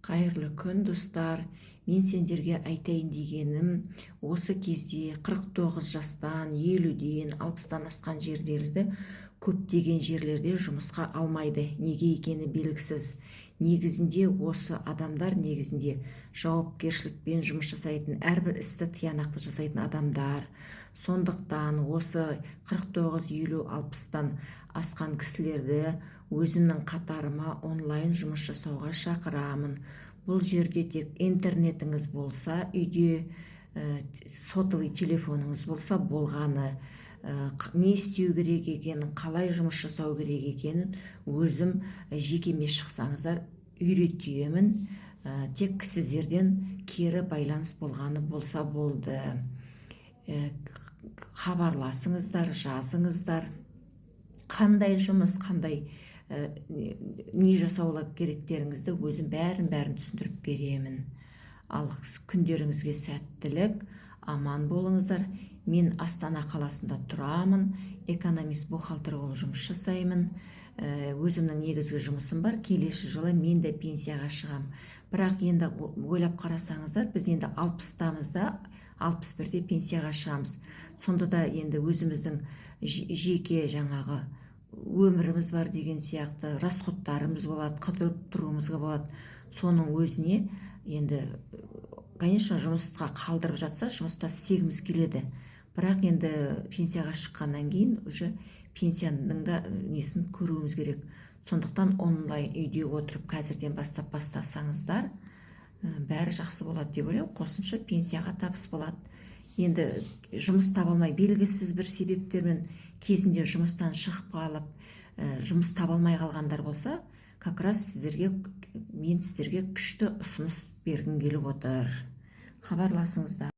Қайырлы күн, достар. Мен сендерге айтайын дегенім, осы кезде 49 жастан, 50-ден, 60-тан асқан жерлерді көптеген жерлерде жұмысқа алмайды. Неге екені белгісіз. Негізінде осы адамдар жауапкершілікпен жұмыс жасайтын, әрбір істі тиянақты жасайтын адамдар. Сондықтан осы 49, 50, 60-тан асқан кісілерді өзімнің қатарыма онлайн жұмыс жасауға шақырамын. Бұл жерде тек интернетіңіз болса, үйде сотовый телефоныңыз болса болғаны, не істеу керек екенін, қалай жұмыс жасау керек екенін өзім жекеме шықсаңыздар үйретемін. Тек сіздерден кері байланыс болғаны болса болды. Хабарласыңыздар, жазыңыздар. Қандай жұмыс, қандай не жасаулы керектеріңізді өзім бәрін түсіндіріп беремін. Ал күндеріңізге сәттілік, аман болыңыздар. Мен Астана қаласында тұрамын, экономист-бухгалтер болып жұмыс жасаймын. Өзімнің негізгі жұмысым бар. Келесі жылы мен де пенсияға шығам. Бірақ енді ойлап қарасаңыздар, біз енді 60-тамыз да, 61-де пенсияға шығамыз. Сонда да енді өзіміздің жеке жаңағы өміріміз бар деген сияқты, расходтарымыз болады, қыдырып тұруымызға болады. Соның өзіне енді, конечно, жұмысқа қалдырып жатса, жұмыста істегіміз келеді. Бірақ енді пенсияға шыққаннан кейін уже пенсияның да несін көруіміз керек. Сондықтан онлайн үйде отырып қазірден бастап бастасаңыздар, бәрі жақсы болады деп ойлаймын. Қосымша пенсияға табыс болады. Енді жұмыс таба алмай, белгісіз бір себептермен кезінде жұмыстан шығып қалып, жұмыс таба алмай қалғандар болса, как раз мен сіздерге күшті ұсыныс бергім келіп отыр. Хабарласыңыздар.